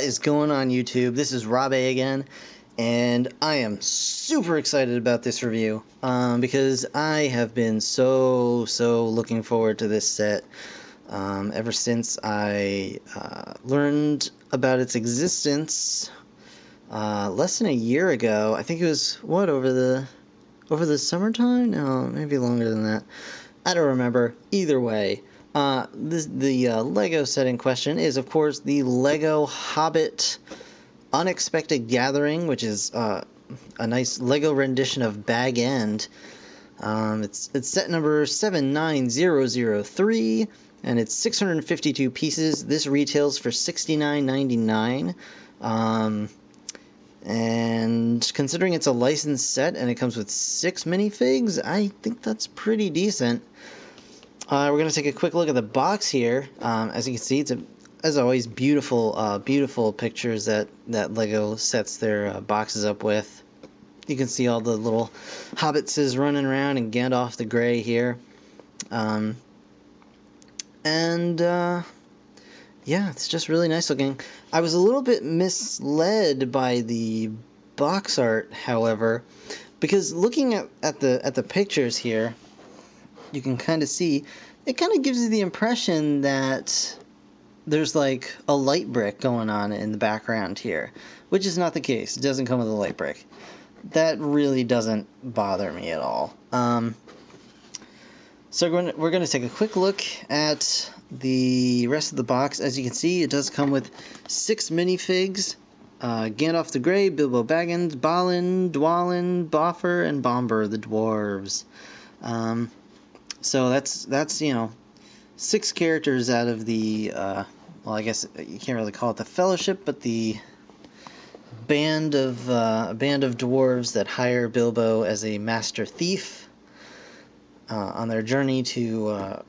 is going on, YouTube? This is Rob A again, and I am super excited about this review because I have been so looking forward to this set ever since I learned about its existence less than a year ago. I think it was, what, over the summertime? No, maybe longer than that. I don't remember. Either way, the LEGO set in question is, of course, the LEGO Hobbit Unexpected Gathering, which is a nice LEGO rendition of Bag End. It's set number 79003, and it's 652 pieces. This retails for $69.99. And considering it's a licensed set and it comes with 6 minifigs, I think that's pretty decent. We're going to take a quick look at the box here. As you can see, it's, as always, beautiful pictures that LEGO sets their boxes up with. You can see all the little hobbitses running around and Gandalf the Grey here. Yeah, it's just really nice looking. I was a little bit misled by the box art, however, because looking at the pictures here, you can kind of see, it kind of gives you the impression that there's like a light brick going on in the background here, which is not the case. It doesn't come with a light brick. That really doesn't bother me at all. So we're going to take a quick look at the rest of the box. As you can see, it does come with 6 minifigs. Gandalf the Grey, Bilbo Baggins, Balin, Dwalin, Boffer, and Bombur the Dwarves. So that's you know, 6 characters out of the well, I guess you can't really call it the Fellowship, but the band of dwarves that hire Bilbo as a master thief on their journey to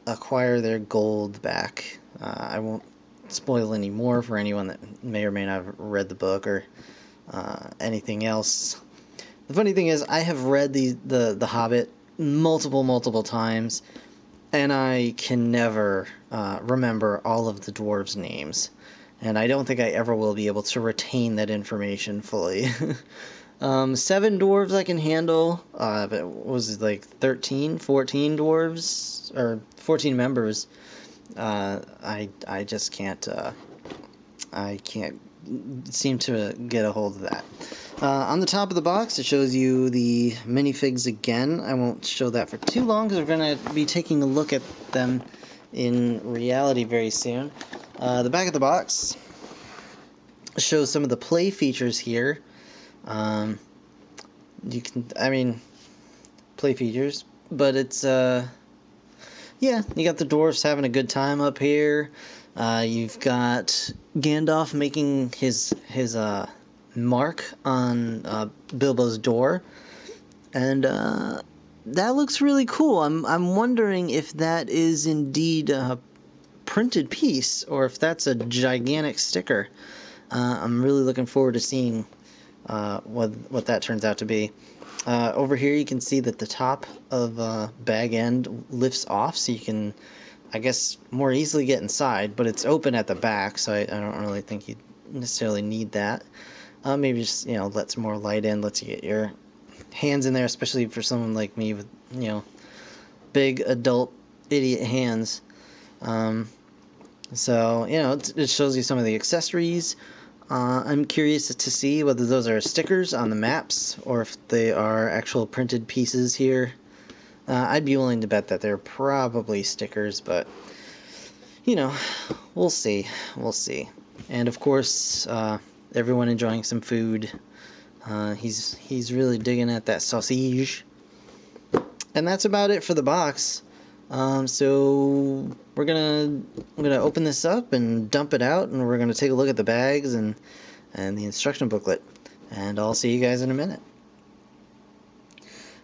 acquire their gold back. I won't spoil any more for anyone that may or may not have read the book or anything else. The funny thing is, I have read the Hobbit multiple times, and I can never remember all of the dwarves' names, and I don't think I ever will be able to retain that information fully. 7 dwarves I can handle, but it was like 13, 14 dwarves, or 14 members. I just can't, I can't seem to get a hold of that. On the top of the box, it shows you the minifigs again. I won't show that for too long because we're going to be taking a look at them in reality very soon. The back of the box shows some of the play features here. You can, I mean, play features, but it's, yeah, you got the dwarfs having a good time up here. You've got Gandalf making his mark on Bilbo's door, and that looks really cool. I'm wondering if that is indeed a printed piece or if that's a gigantic sticker. I'm really looking forward to seeing what that turns out to be. Over here you can see that the top of Bag End lifts off, so you can, I guess, more easily get inside, but it's open at the back, so I don't really think you necessarily need that. Maybe just, you know, lets more light in, lets you get your hands in there, especially for someone like me with, you know, big adult idiot hands. So, you know, it shows you some of the accessories. I'm curious to see whether those are stickers on the maps or if they are actual printed pieces here. I'd be willing to bet that they're probably stickers, but, you know, we'll see. We'll see. And, of course, everyone enjoying some food. He's really digging at that sausage. And that's about it for the box. So I'm gonna open this up and dump it out, and we're gonna take a look at the bags and the instruction booklet, and I'll see you guys in a minute.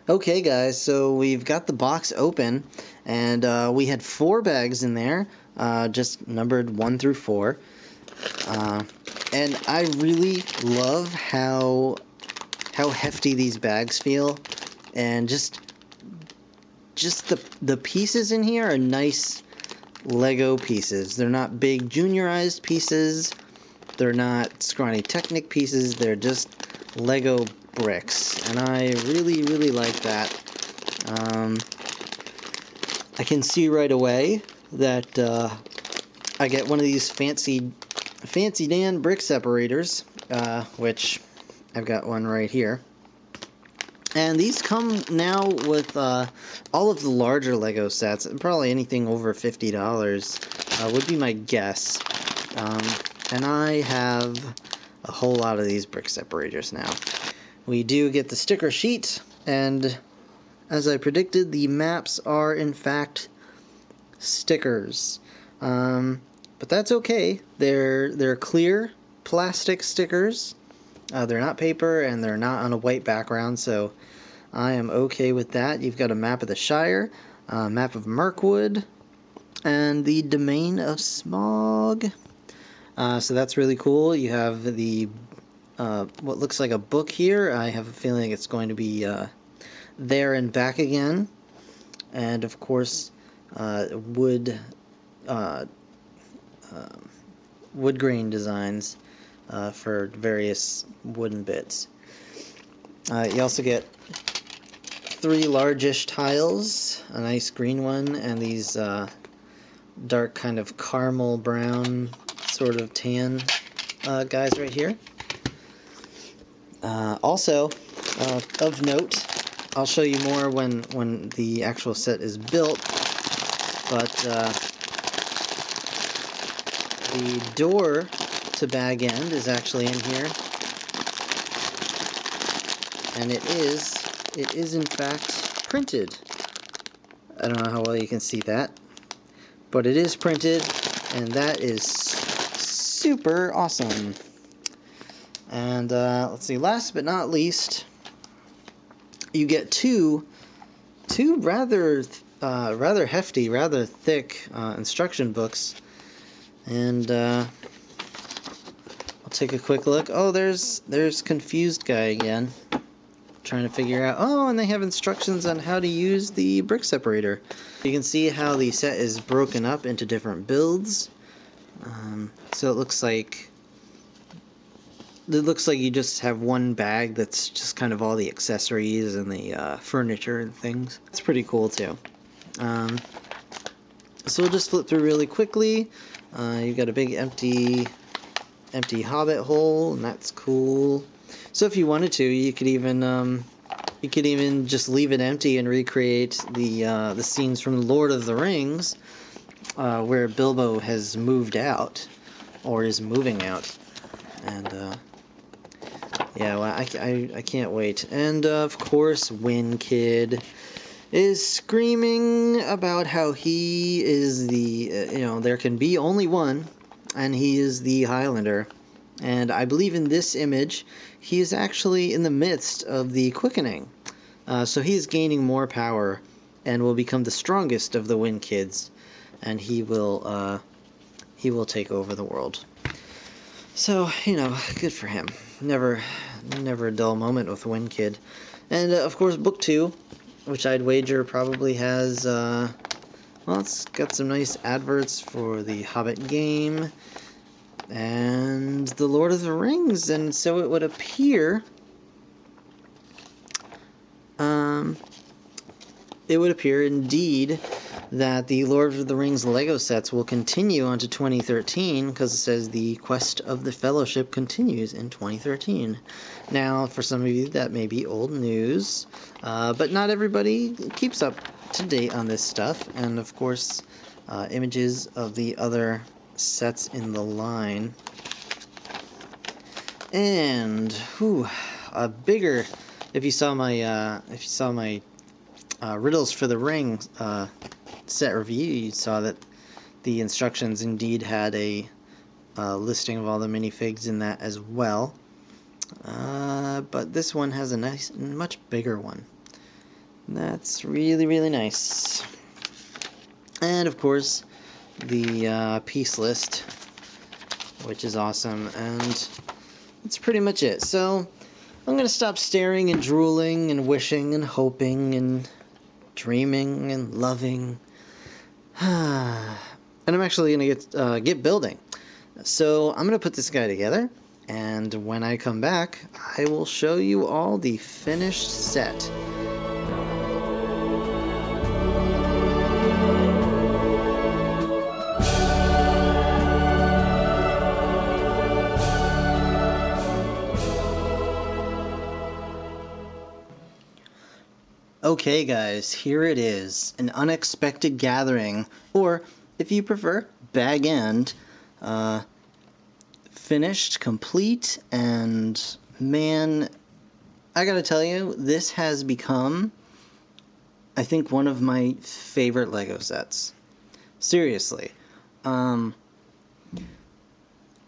Okay, guys, so we've got the box open, and we had 4 bags in there, just numbered 1 through 4, and I really love how hefty these bags feel, and just the pieces in here are nice LEGO pieces. They're not big juniorized pieces. They're not scrawny Technic pieces, they're just LEGO bricks, and I really like that. I can see right away that I get one of these fancy Dan brick separators, which I've got one right here. And these come now with all of the larger LEGO sets, probably anything over $50 would be my guess. And I have a whole lot of these brick separators now. We do get the sticker sheet, and as I predicted, the maps are in fact stickers. But that's okay. They're clear plastic stickers. They're not paper, and they're not on a white background, so I am okay with that. You've got a map of the Shire, a map of Mirkwood, and the Domain of Smog. So that's really cool. You have the what looks like a book here. I have a feeling it's going to be There and Back Again. And of course, wood grain designs for various wooden bits. You also get 3 largish tiles, a nice green one, and these dark kind of caramel brown sort of tan guys right here. Also, of note, I'll show you more when the actual set is built, but the door to Bag End is actually in here, and it is in fact printed. I don't know how well you can see that, but it is printed, and that is super awesome. And let's see, last but not least, you get two rather hefty, rather thick instruction books. And I'll take a quick look. Oh, there's Confused Guy again, trying to figure out. Oh, and they have instructions on how to use the brick separator. You can see how the set is broken up into different builds. So it looks like you just have one bag that's just kind of all the accessories and the furniture and things. It's pretty cool too. So we'll just flip through really quickly. You've got a big empty Hobbit hole, and that's cool. So if you wanted to, you could even just leave it empty and recreate the scenes from Lord of the Rings, where Bilbo has moved out, or is moving out, and yeah, well, I can't wait. And of course, Win Kid is screaming about how he is the there can be only one, and he is the Highlander. And I believe in this image, he is actually in the midst of the quickening. So he is gaining more power and will become the strongest of the Win Kids, and he will take over the world. So, good for him. Never a dull moment with Win Kid. And of course, book 2, which I'd wager probably has well, it's got some nice adverts for the Hobbit game and the Lord of the Rings, and so it would appear indeed that the Lord of the Rings LEGO sets will continue onto 2013, because it says the Quest of the Fellowship continues in 2013. Now, for some of you, that may be old news, but not everybody keeps up to date on this stuff, and of course, images of the other sets in the line. And a bigger, if you saw my Riddles for the Ring set review, you saw that the instructions indeed had a listing of all the minifigs in that as well. But this one has a much bigger one. That's really nice. And of course, the piece list, which is awesome, and that's pretty much it. So I'm going to stop staring and drooling and wishing and hoping and dreaming and loving. And I'm actually going to get building. So I'm going to put this guy together, and when I come back, I will show you all the finished set. Okay guys, here it is, an unexpected gathering, or if you prefer, bag end, finished, complete, and man, I gotta tell you, this has become, I think, one of my favorite LEGO sets. Seriously. I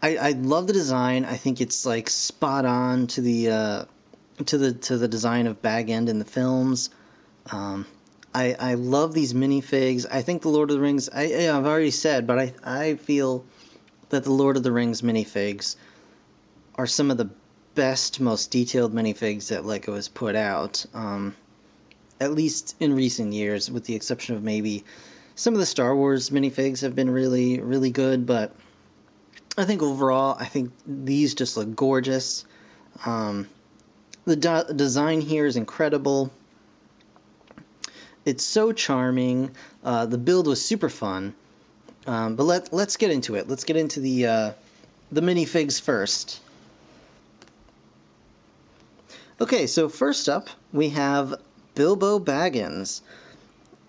love the design. I think it's like spot on to the design of Bag End in the films. I love these minifigs. I think the Lord of the Rings, I've already said, but I feel that the Lord of the Rings minifigs are some of the best, most detailed minifigs that LEGO has put out, at least in recent years, with the exception of maybe some of the Star Wars minifigs have been really, really good, but I think overall, I think these just look gorgeous. The design here is incredible. It's so charming. The build was super fun. But let's get into it. Let's get into the minifigs first. Okay, so first up we have Bilbo Baggins,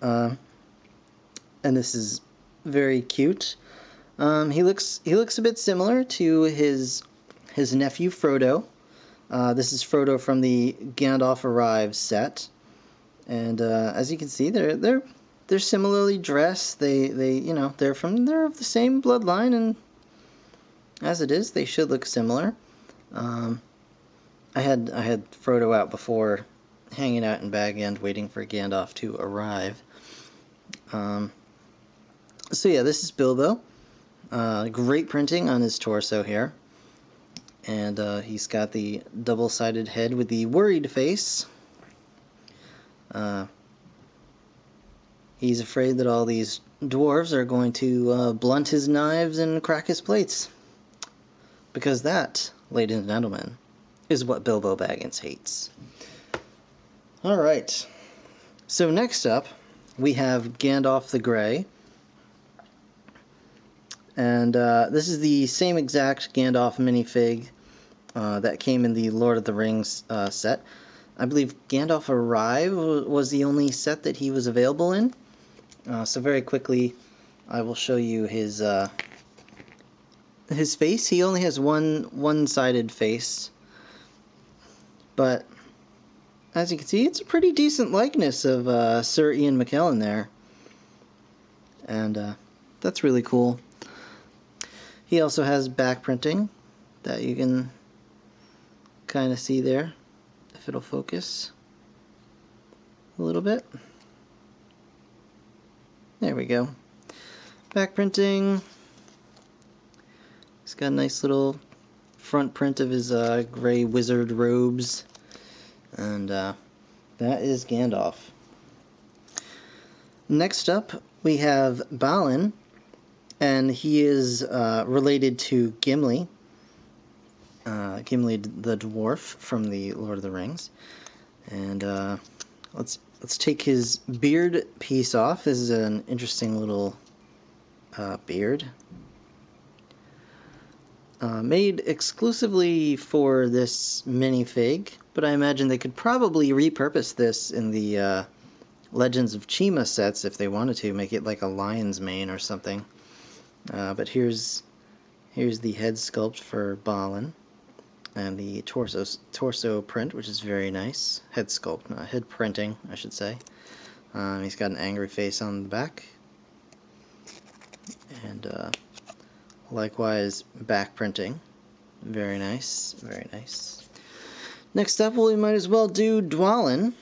and this is very cute. He looks a bit similar to his nephew Frodo. This is Frodo from the Gandalf Arrives set. And as you can see, they're similarly dressed. They're of the same bloodline, and as it is, they should look similar. I had Frodo out before, hanging out in Bag End, waiting for Gandalf to arrive. So yeah, this is Bilbo. Great printing on his torso here, and he's got the double-sided head with the worried face. He's afraid that all these dwarves are going to blunt his knives and crack his plates. Because that, ladies and gentlemen, is what Bilbo Baggins hates. Alright, so next up, we have Gandalf the Grey. And this is the same exact Gandalf minifig that came in the Lord of the Rings set. I believe Gandalf Arrive was the only set that he was available in. So very quickly, I will show you his face. He only has one-sided face, but as you can see, it's a pretty decent likeness of Sir Ian McKellen there, and that's really cool. He also has back printing that you can kind of see there, if it'll focus a little bit. There we go. Back printing. He's got a nice little front print of his gray wizard robes. And that is Gandalf. Next up, we have Balin. And he is related to Gimli. Gimli the Dwarf from the Lord of the Rings. And let's take his beard piece off. This is an interesting little beard. Made exclusively for this minifig, but I imagine they could probably repurpose this in the Legends of Chima sets if they wanted to, make it like a lion's mane or something. But here's the head sculpt for Balin, and the torso print, which is very nice. Head sculpt, not head printing, I should say. He's got an angry face on the back, and likewise back printing. Very nice, very nice. Next up, we might as well do Dwalin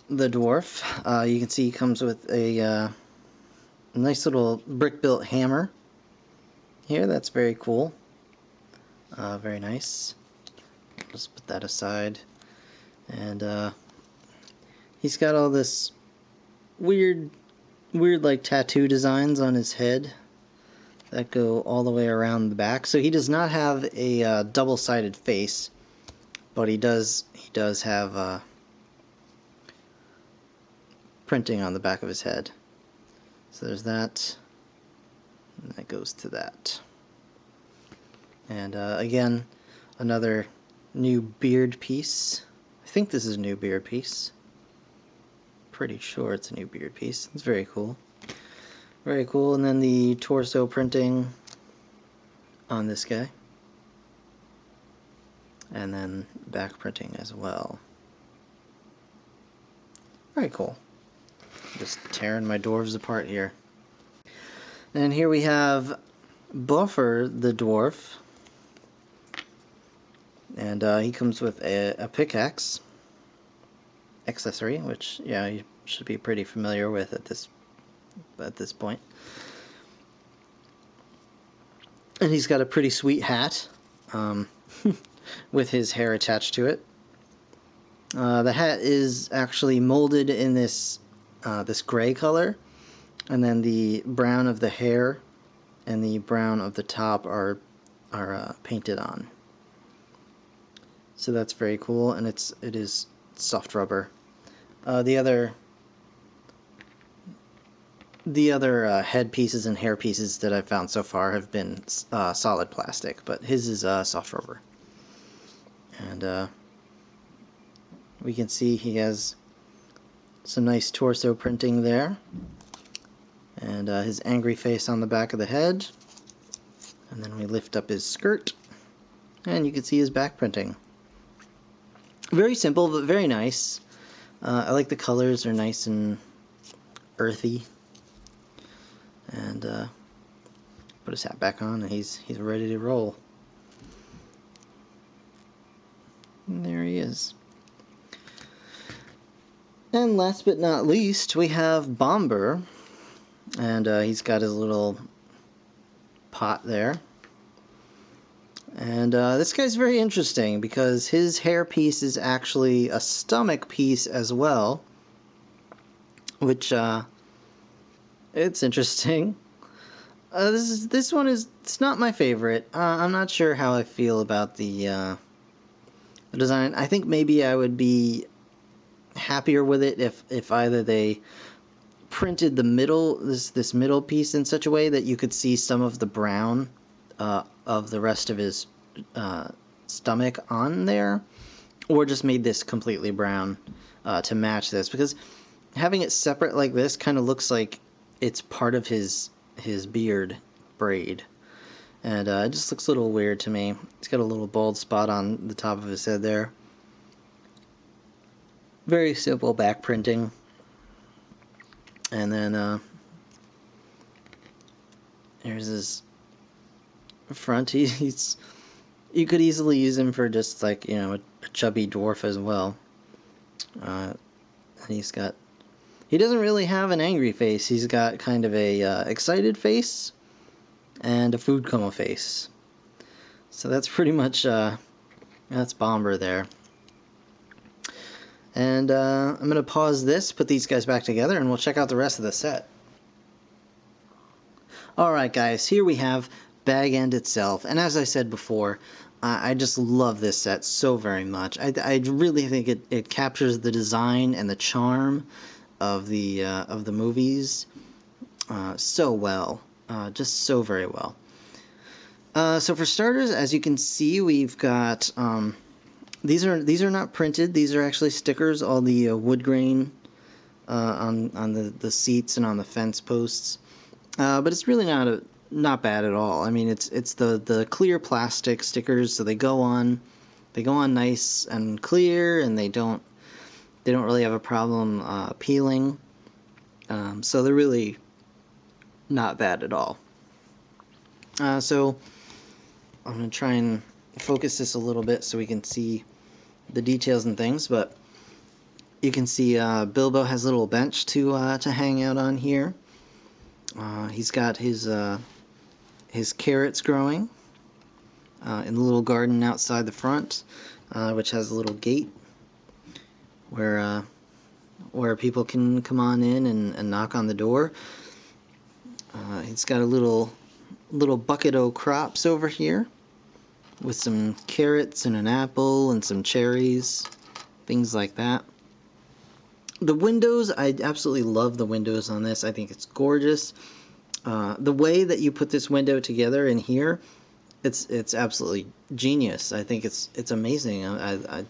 the Dwarf. You can see he comes with a nice little brick-built hammer here. That's very cool. Very nice. Just put that aside. And he's got all this weird like tattoo designs on his head. that go all the way around the back. So he does not have a double-sided face, but he does have printing on the back of his head. So there's that, and that goes to that. And again, another new beard piece. I think this is a new beard piece. Pretty sure it's a new beard piece. It's very cool. Very cool. And then the torso printing on this guy. And then back printing as well. Very cool. Just tearing my dwarves apart here. And here we have Bombur the Dwarf. And he comes with a pickaxe accessory, which, yeah, you should be pretty familiar with at this point. And he's got a pretty sweet hat with his hair attached to it. The hat is actually molded in this gray color, and then the brown of the hair and the brown of the top are painted on. So that's very cool, and it is soft rubber. The other head pieces and hair pieces that I've found so far have been solid plastic, but his is soft rubber. And we can see he has some nice torso printing there, and his angry face on the back of the head. And then we lift up his skirt, and you can see his back printing. Very simple, but very nice. I like the colors, they're nice and earthy. And put his hat back on, and he's ready to roll. And there he is. And last but not least, we have Bombur, and he's got his little pot there. And this guy's very interesting because his hair piece is actually a stomach piece as well, which it's interesting. This one it's not my favorite. I'm not sure how I feel about the design. I think maybe I would be happier with it if either they printed the middle this middle piece in such a way that you could see some of the brown of the rest of his stomach on there, or just made this completely brown to match this, because having it separate like this kind of looks like it's part of his beard braid, and it just looks a little weird to me. He's got a little bald spot on the top of his head there. Very simple back printing. And then here's his front. You could easily use him for just like, you know, a chubby dwarf as well. And he doesn't really have an angry face. He's got kind of a excited face and a food coma face. So that's pretty much that's Bombur there. And I'm going to pause this, put these guys back together, and we'll check out the rest of the set. Alright guys, here we have Bag End itself, and as I said before, I just love this set so very much. I really think it captures the design and the charm of the movies so well, just so very well. So for starters, as you can see, we've got these are not printed. These are actually stickers. All the wood grain on the seats and on the fence posts. But it's really not bad at all. I mean, it's the clear plastic stickers, so they go on nice and clear, and they don't really have a problem peeling. So they're really not bad at all. So I'm gonna try and focus this a little bit so we can see the details and things, but you can see Bilbo has a little bench to hang out on here. He's got his carrots growing in the little garden outside the front, which has a little gate where people can come on in and knock on the door. He's got a little little bucket o' crops over here with some carrots and an apple and some cherries, things like that. The windows, I absolutely love the windows on this. I think it's gorgeous. The way that you put this window together in here, it's absolutely genius. I think it's amazing. I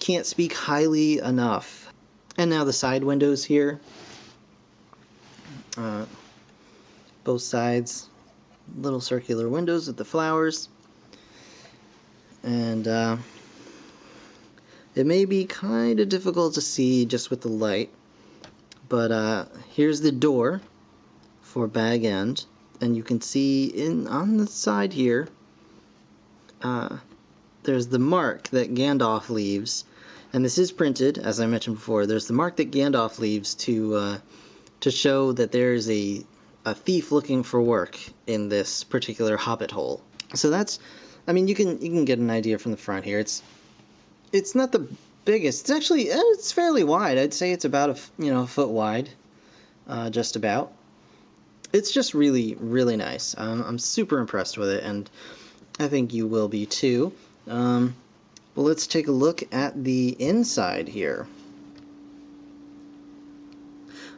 can't speak highly enough. And now the side windows here. Both sides, little circular windows with the flowers. And it may be kind of difficult to see just with the light, but here's the door for Bag End, and you can see on the side here, there's the mark that Gandalf leaves, and this is printed, as I mentioned before. There's the mark that Gandalf leaves to show that there's a thief looking for work in this particular hobbit hole. So that's, I mean, you can get an idea from the front here. It's not the biggest. It's actually, it's fairly wide. I'd say it's about a foot wide, just about. It's just really, really nice. I'm super impressed with it, and I think you will be too. Well, let's take a look at the inside here.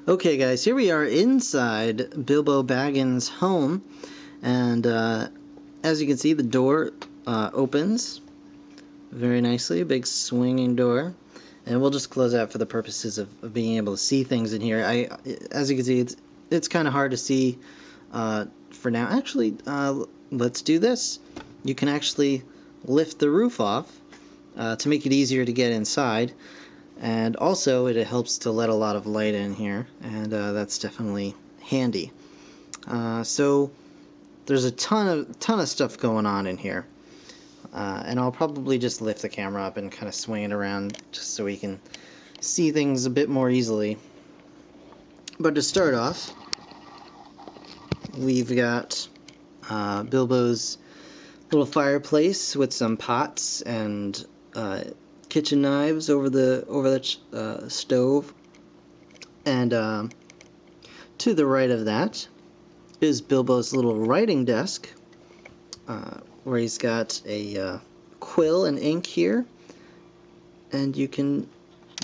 Okay, guys, here we are inside Bilbo Baggins' home, and as you can see, the door opens very nicely, a big swinging door, and we'll just close out for the purposes of being able to see things in here. As you can see, it's kind of hard to see for now. Actually, let's do this. You can actually lift the roof off to make it easier to get inside. And also, it helps to let a lot of light in here, and that's definitely handy. So there's a ton of stuff going on in here, and I'll probably just lift the camera up and kind of swing it around just so we can see things a bit more easily. But to start off, we've got Bilbo's little fireplace with some pots and kitchen knives over the stove, and to the right of that is Bilbo's little writing desk, where he's got a quill and ink here, and you can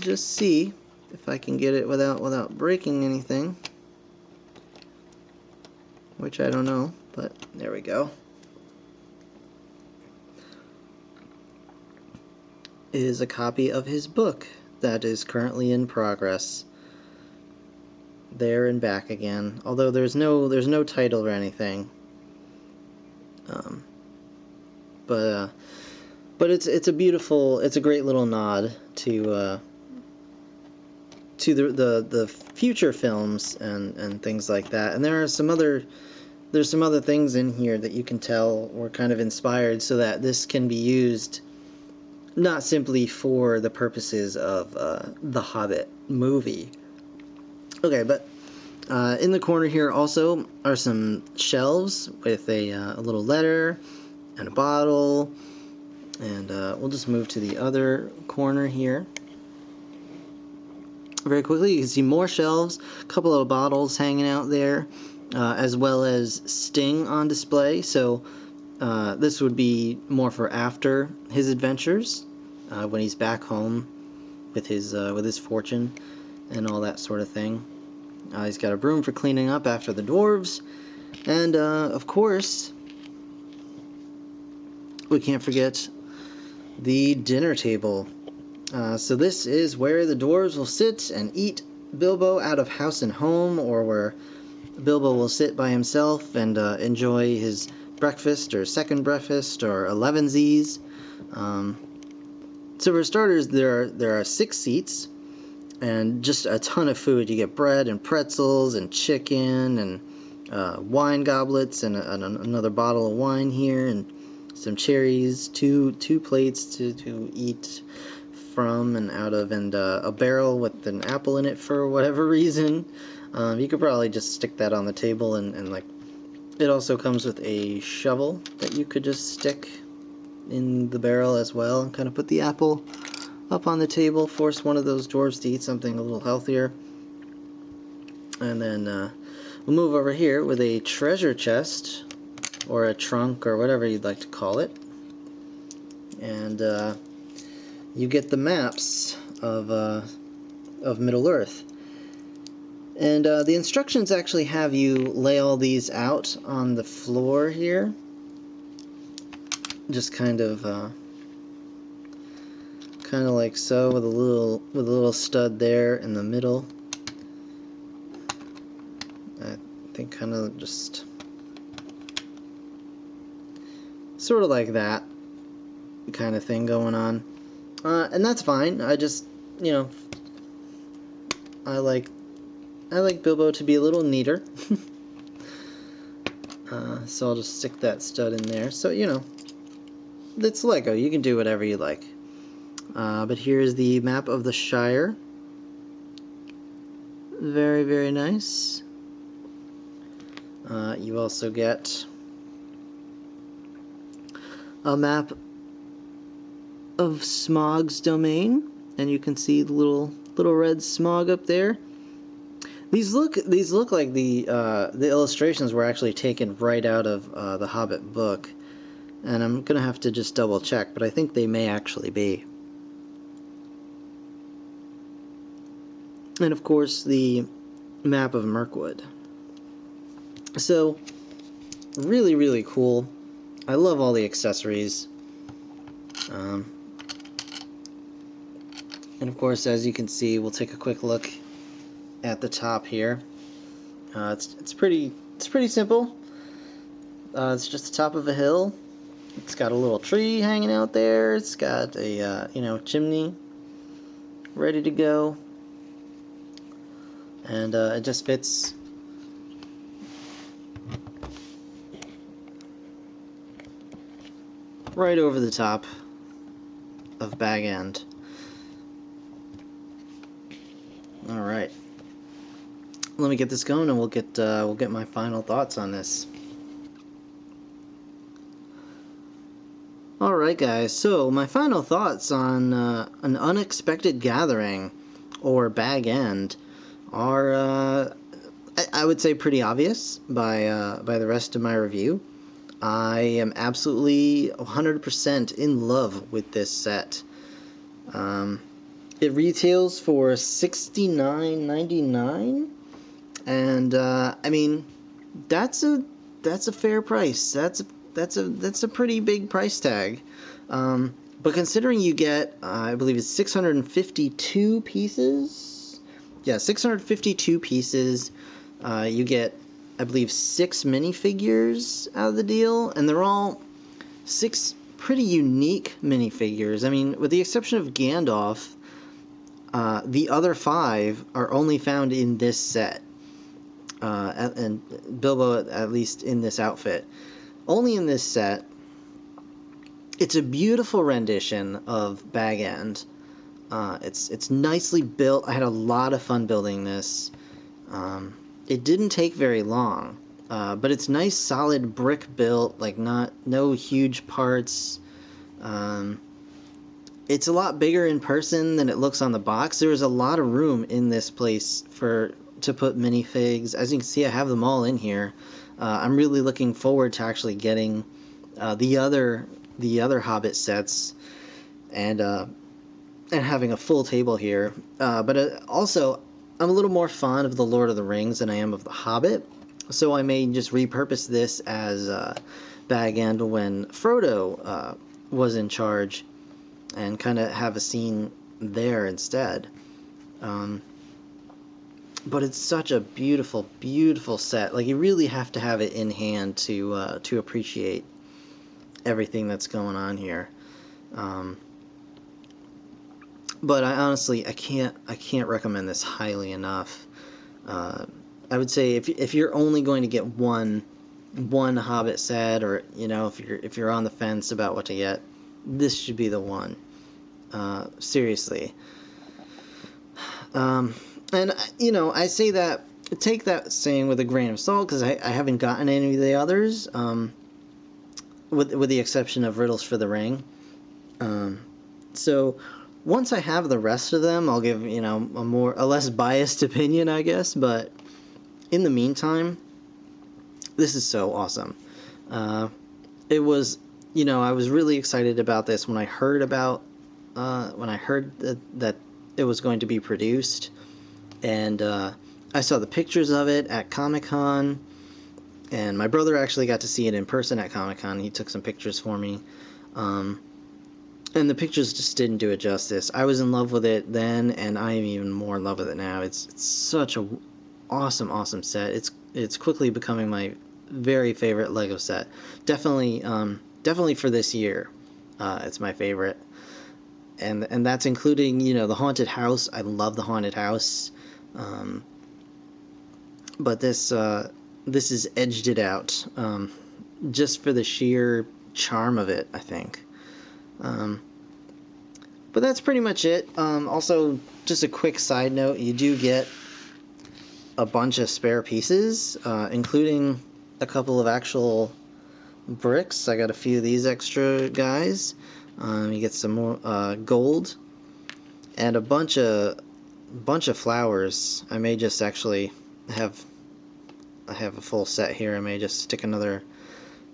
just see, if I can get it without breaking anything, which I don't know, but there we go. Is a copy of his book that is currently in progress. There and back again. Although there's no title or anything. But it's a beautiful, it's a great little nod to the future films and things like that. And there's some other things in here that you can tell were kind of inspired so that this can be used not simply for the purposes of the Hobbit movie. Okay, but in the corner here also are some shelves with a little letter and a bottle, and we'll just move to the other corner here. Very quickly, you can see more shelves, a couple of bottles hanging out there, as well as Sting on display. So this would be more for after his adventures, when he's back home with his fortune and all that sort of thing. He's got a broom for cleaning up after the dwarves, and of course, we can't forget the dinner table. So this is where the dwarves will sit and eat Bilbo out of house and home, or where Bilbo will sit by himself and enjoy his breakfast or second breakfast or elevensies. So for starters, there are 6 seats and just a ton of food. You get bread and pretzels and chicken and wine goblets and another bottle of wine here and some cherries, two plates to eat from and out of, and a barrel with an apple in it for whatever reason. You could probably just stick that on the table, and like, it also comes with a shovel that you could just stick in the barrel as well, and kind of put the apple up on the table, force one of those dwarves to eat something a little healthier. And then we'll move over here with a treasure chest or a trunk, or whatever you'd like to call it. And you get the maps of Middle-earth. And the instructions actually have you lay all these out on the floor here. Just kind of like so, with a little stud there in the middle. I think kind of just sort of like that kind of thing going on. And that's fine. I just, you know, I like Bilbo to be a little neater. So I'll just stick that stud in there. So, you know, it's Lego. You can do whatever you like. But here's the map of the Shire. Very, very nice. You also get a map of Smaug's domain, and you can see the little red Smaug up there. These look like the illustrations were actually taken right out of the Hobbit book, and I'm gonna have to just double check, but I think they may actually be. And of course the map of Mirkwood. So really, really cool. I love all the accessories. And of course, as you can see, we'll take a quick look at the top here. It's pretty simple. It's just the top of a hill. It's got a little tree hanging out there. It's got a you know, chimney ready to go, and it just fits right over the top of Bag End. All right, let me get this going, and we'll get my final thoughts on this. All right, guys. So my final thoughts on an unexpected gathering, or Bag End, are I would say pretty obvious by the rest of my review. I am absolutely 100% in love with this set. It retails for $69.99, and I mean, that's a fair price. That's a pretty big price tag. But considering you get, I believe it's 652 pieces. Yeah, 652 pieces. You get, I believe, 6 minifigures out of the deal, and they're all 6 pretty unique minifigures. I mean, with the exception of Gandalf, the other 5 are only found in this set, and Bilbo, at least in this outfit. Only in this set. It's a beautiful rendition of Bag End. It's nicely built. I had a lot of fun building this. It didn't take very long, but it's nice, solid brick built, like no huge parts. It's a lot bigger in person than it looks on the box. There was a lot of room in this place to put minifigs. As you can see, I have them all in here. I'm really looking forward to actually getting the other Hobbit sets and having a full table here. But also, I'm a little more fond of the Lord of the Rings than I am of the Hobbit, so I may just repurpose this as Bag End when Frodo was in charge, and kind of have a scene there instead. But it's such a beautiful, beautiful set. Like, you really have to have it in hand to appreciate everything that's going on here. But I can't recommend this highly enough. I would say if you're only going to get one Hobbit set, or you know, if you're on the fence about what to get, this should be the one. Seriously. And you know, I say that, take that saying with a grain of salt, because I haven't gotten any of the others, with the exception of Riddles for the Ring. So once I have the rest of them, I'll give, you know, a less biased opinion, I guess. But in the meantime, this is so awesome. It was, you know, I was really excited about this when I heard about, that it was going to be produced, and I saw the pictures of it at Comic-Con, and my brother actually got to see it in person at Comic-Con. He took some pictures for me, and the pictures just didn't do it justice. I was in love with it then, and I am even more in love with it now. It's such a awesome set. It's quickly becoming my very favorite Lego set. Definitely for this year. It's my favorite, and that's including, you know, the haunted house. I love the haunted house, but this has edged it out, just for the sheer charm of it, I think. But that's pretty much it. Also, just a quick side note, you do get a bunch of spare pieces, including a couple of actual bricks. I got a few of these extra guys. You get some more gold and a bunch of flowers. I may just actually have a full set here. I may just stick another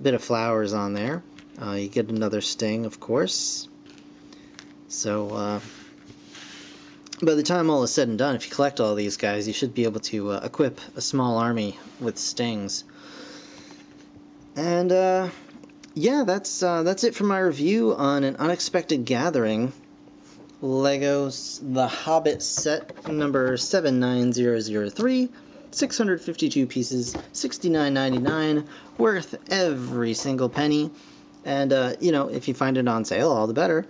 bit of flowers on there. You get another sting, of course. So by the time all is said and done, if you collect all these guys, you should be able to equip a small army with stings. And yeah, that's it for my review on An Unexpected Gathering, LEGO's The Hobbit set number 79003, 652 pieces, $69.99, worth every single penny. And you know, if you find it on sale, all the better.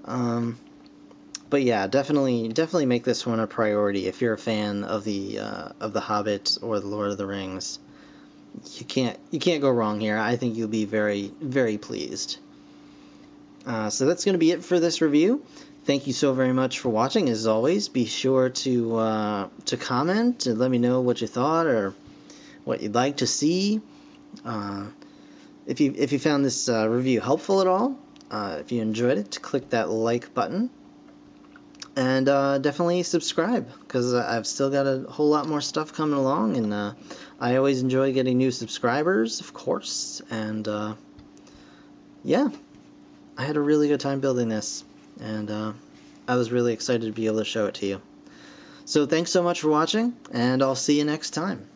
But yeah, definitely make this one a priority if you're a fan of the Hobbit or the Lord of the Rings. You can't go wrong here. I think you'll be very, very pleased. So that's going to be it for this review. Thank you so very much for watching. As always, be sure to comment and let me know what you thought or what you'd like to see. If you found this review helpful at all, if you enjoyed it, click that like button. And definitely subscribe, because I've still got a whole lot more stuff coming along, and I always enjoy getting new subscribers, of course. And yeah, I had a really good time building this, and I was really excited to be able to show it to you. So thanks so much for watching, and I'll see you next time.